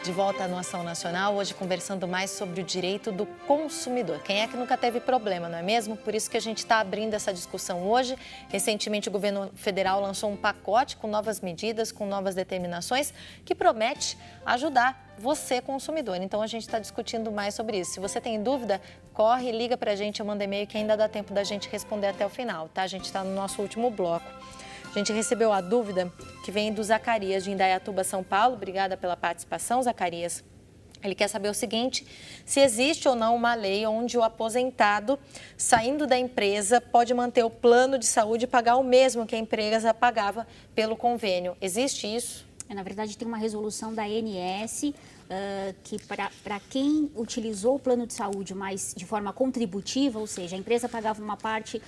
De volta no Ação Nacional, hoje conversando mais sobre o direito do consumidor. Quem é que nunca teve problema, não é mesmo? Por isso que a gente está abrindo essa discussão hoje. Recentemente, o governo federal lançou um pacote com novas medidas, com novas determinações, que promete ajudar você, consumidor. Então, a gente está discutindo mais sobre isso. Se você tem dúvida, corre, liga para a gente, manda e-mail que ainda dá tempo da gente responder até o final, tá? A gente está no nosso último bloco. A gente recebeu a dúvida que vem do Zacarias, de Indaiatuba, São Paulo. Obrigada pela participação, Zacarias. Ele quer saber o seguinte: se existe ou não uma lei onde o aposentado, saindo da empresa, pode manter o plano de saúde e pagar o mesmo que a empresa pagava pelo convênio. Existe isso? Na verdade, tem uma resolução da ANS que para quem utilizou o plano de saúde, mas de forma contributiva, ou seja, a empresa pagava uma parte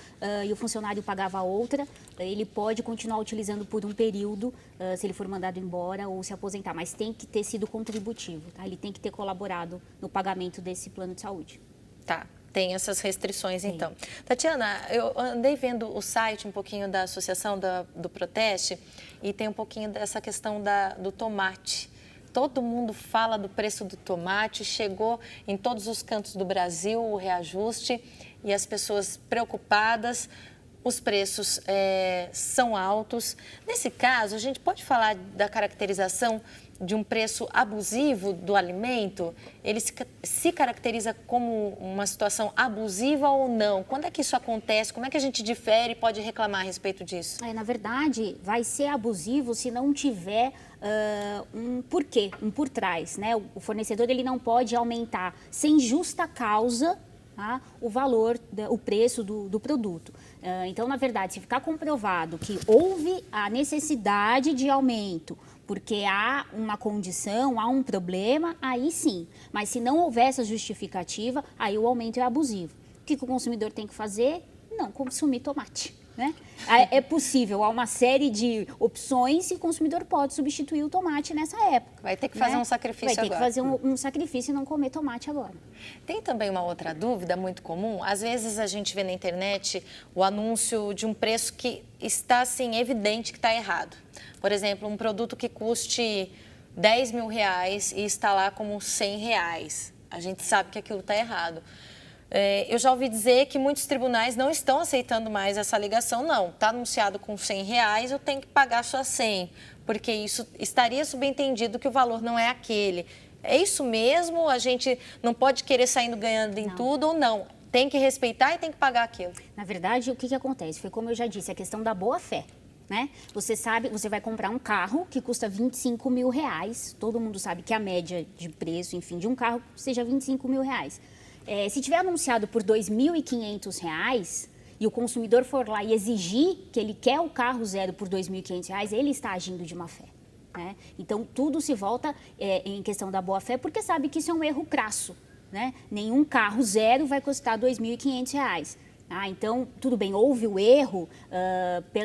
e o funcionário pagava a outra, ele pode continuar utilizando por um período, se ele for mandado embora ou se aposentar, mas tem que ter sido contributivo, tá? Ele tem que ter colaborado no pagamento desse plano de saúde. Tá. Tem essas restrições, então. Tatiana, eu andei vendo o site um pouquinho da Associação do Proteste e tem um pouquinho dessa questão do tomate. Todo mundo fala do preço do tomate, chegou em todos os cantos do Brasil o reajuste e as pessoas preocupadas, os preços são altos. Nesse caso, a gente pode falar da caracterização de um preço abusivo do alimento? Ele se caracteriza como uma situação abusiva ou não? Quando é que isso acontece? Como é que a gente difere e pode reclamar a respeito disso? Na verdade, vai ser abusivo se não tiver um porquê, um por trás, né? O fornecedor ele não pode aumentar sem justa causa, tá, o valor, o preço do produto. Então, na verdade, se ficar comprovado que houve a necessidade de aumento, porque há uma condição, há um problema, aí sim. Mas se não houver essa justificativa, aí o aumento é abusivo. O que o consumidor tem que fazer? Não consumir tomate, né? É possível, há uma série de opções e o consumidor pode substituir o tomate nessa época. Vai ter que fazer um sacrifício agora. Vai ter que fazer um sacrifício e não comer tomate agora. Tem também uma outra dúvida muito comum. Às vezes a gente vê na internet o anúncio de um preço que está, assim, evidente que está errado. Por exemplo, um produto que custe R$10 mil e está lá como R$100. A gente sabe que aquilo está errado. Eu já ouvi dizer que muitos tribunais não estão aceitando mais essa alegação. Não, está anunciado com R$100, eu tenho que pagar só 100, porque isso estaria subentendido que o valor não é aquele. É isso mesmo? A gente não pode querer saindo ganhando em tudo ou não? Tem que respeitar e tem que pagar aquilo. Na verdade, o que acontece? Foi como eu já disse, a questão da boa-fé. Né? Você sabe, você vai comprar um carro que custa R$25 mil, todo mundo sabe que a média de preço, enfim, de um carro seja R$25 mil. Se tiver anunciado por R$2.500 e o consumidor for lá e exigir que ele quer o carro zero por R$2.500, ele está agindo de má fé. Né? Então, tudo se volta em questão da boa-fé, porque sabe que isso é um erro crasso. Né? Nenhum carro zero vai custar R$2.500. Então, tudo bem, houve o erro,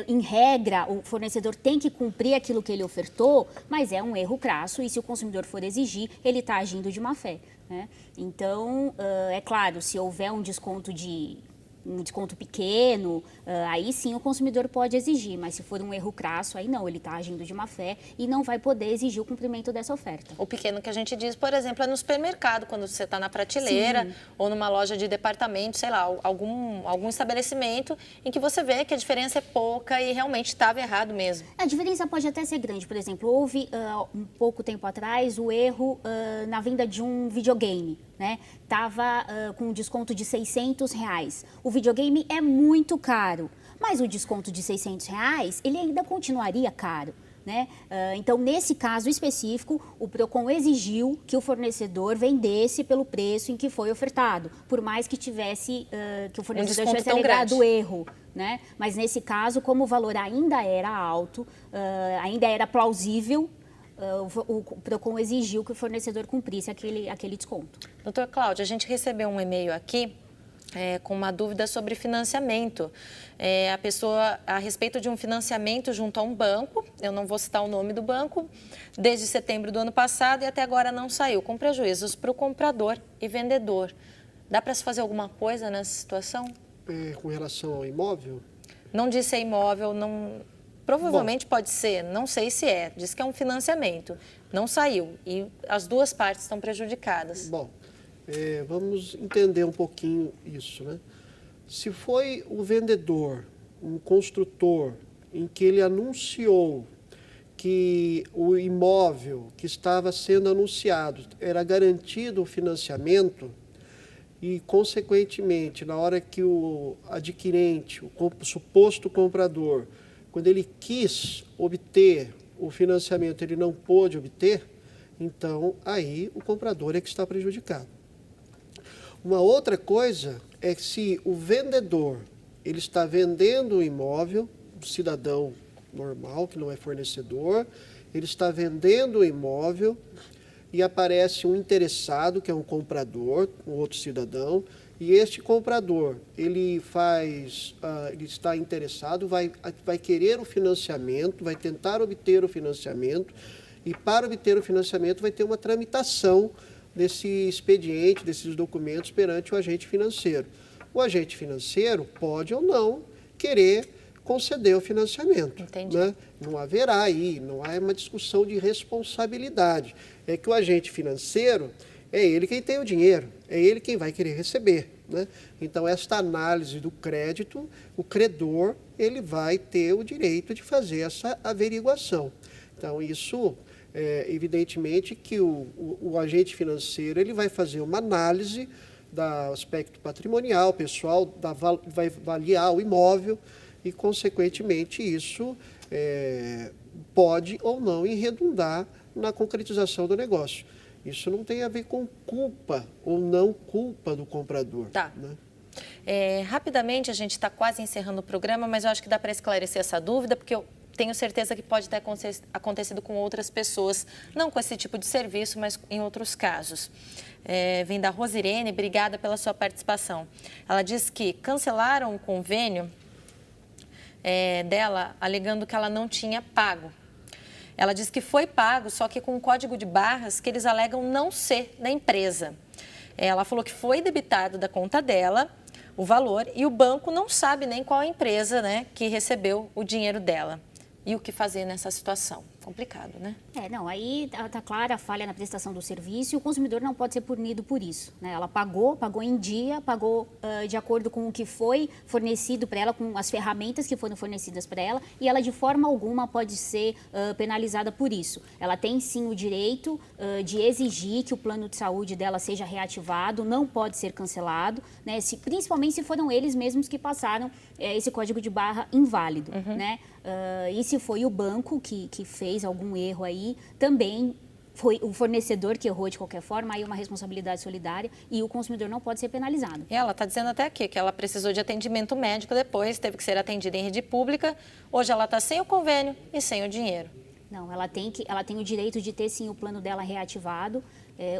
em regra, o fornecedor tem que cumprir aquilo que ele ofertou, mas é um erro crasso e se o consumidor for exigir, ele está agindo de má fé. Né? Então, é claro, se houver um desconto pequeno, aí sim o consumidor pode exigir, mas se for um erro crasso, aí não, ele está agindo de má fé e não vai poder exigir o cumprimento dessa oferta. O pequeno que a gente diz, por exemplo, é no supermercado, quando você está na prateleira, sim, ou numa loja de departamento, sei lá, algum estabelecimento em que você vê que a diferença é pouca e realmente estava errado mesmo. A diferença pode até ser grande. Por exemplo, houve um pouco tempo atrás o erro na venda de um videogame. Estava com um desconto de R$600. O videogame é muito caro, mas o desconto de R$600, ele ainda continuaria caro. Né? Então, nesse caso específico, o Procon exigiu que o fornecedor vendesse pelo preço em que foi ofertado, por mais que tivesse, que o fornecedor tivesse alegado o erro. Né? Mas nesse caso, como o valor ainda era alto, ainda era plausível, o Procon exigiu que o fornecedor cumprisse aquele desconto. Doutor Cláudio, a gente recebeu um e-mail aqui com uma dúvida sobre financiamento. A pessoa, a respeito de um financiamento junto a um banco, eu não vou citar o nome do banco, desde setembro do ano passado e até agora não saiu, com prejuízos para o comprador e vendedor. Dá para se fazer alguma coisa nessa situação? Com relação ao imóvel? Não disse imóvel, não... provavelmente pode ser, não sei se é, diz que é um financiamento, não saiu e as duas partes estão prejudicadas. Bom, vamos entender um pouquinho isso, né? Se foi o vendedor, um construtor, em que ele anunciou que o imóvel que estava sendo anunciado era garantido o financiamento e, consequentemente, na hora que o adquirente, o suposto comprador, quando ele quis obter o financiamento, ele não pôde obter, então aí o comprador é que está prejudicado. Uma outra coisa é que se o vendedor ele está vendendo o imóvel, o cidadão normal, que não é fornecedor, ele está vendendo o imóvel e aparece um interessado, que é um comprador, um outro cidadão, e este comprador, ele está interessado, vai querer o financiamento, vai tentar obter o financiamento, e para obter o financiamento vai ter uma tramitação desse expediente, desses documentos perante o agente financeiro. O agente financeiro pode ou não querer conceder o financiamento. Entendi. Né? Não haverá aí, não há uma discussão de responsabilidade. É que o agente financeiro é ele quem tem o dinheiro, é ele quem vai querer receber. Né? Então, esta análise do crédito, o credor, ele vai ter o direito de fazer essa averiguação. Então, isso, evidentemente, que o agente financeiro ele vai fazer uma análise do aspecto patrimonial, pessoal, vai avaliar o imóvel e, consequentemente, isso pode ou não redundar na concretização do negócio. Isso não tem a ver com culpa ou não culpa do comprador. Tá. Né? Rapidamente, a gente está quase encerrando o programa, mas eu acho que dá para esclarecer essa dúvida, porque eu tenho certeza que pode ter acontecido com outras pessoas, não com esse tipo de serviço, mas em outros casos. Vem da Rosirene, obrigada pela sua participação. Ela diz que cancelaram o convênio dela, alegando que ela não tinha pago. Ela diz que foi pago, só que com um código de barras que eles alegam não ser da empresa. Ela falou que foi debitado da conta dela o valor e o banco não sabe nem qual a empresa, né, que recebeu o dinheiro dela. E o que fazer nessa situação? Complicado, né? Aí está clara a falha na prestação do serviço e o consumidor não pode ser punido por isso. Né? Ela pagou em dia, pagou de acordo com o que foi fornecido para ela, com as ferramentas que foram fornecidas para ela, e ela de forma alguma pode ser penalizada por isso. Ela tem sim o direito de exigir que o plano de saúde dela seja reativado, não pode ser cancelado, né? Principalmente se foram eles mesmos que passaram esse código de barra inválido. Uhum. Né? E se foi o banco que fez algum erro aí, também foi o fornecedor que errou de qualquer forma, aí uma responsabilidade solidária e o consumidor não pode ser penalizado. E ela está dizendo até aqui que ela precisou de atendimento médico depois, teve que ser atendida em rede pública, hoje ela está sem o convênio e sem o dinheiro. Não, ela tem o direito de ter sim o plano dela reativado,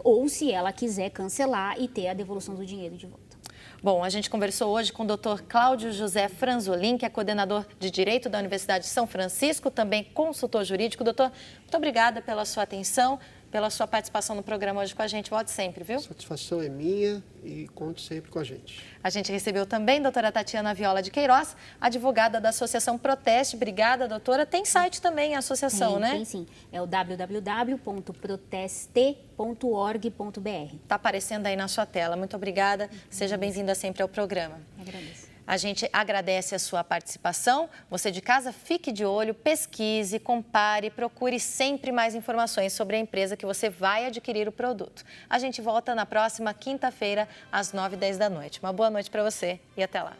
ou se ela quiser cancelar e ter a devolução do dinheiro de volta. Bom, a gente conversou hoje com o Dr. Cláudio José Franzolin, que é coordenador de Direito da Universidade de São Francisco, também consultor jurídico. Doutor, muito obrigada pela sua atenção, pela sua participação no programa hoje com a gente. Volte sempre, viu? A satisfação é minha e conte sempre com a gente. A gente recebeu também a doutora Tatiana Viola de Queiroz, advogada da Associação Proteste. Obrigada, doutora. Tem site também, a associação, né? Tem sim. É o www.proteste.org.br. Está aparecendo aí na sua tela. Muito obrigada. Seja bem-vinda sempre ao programa. Agradeço. A gente agradece a sua participação. Você de casa, fique de olho, pesquise, compare, procure sempre mais informações sobre a empresa que você vai adquirir o produto. A gente volta na próxima quinta-feira, às 9h10 da noite. Uma boa noite para você e até lá.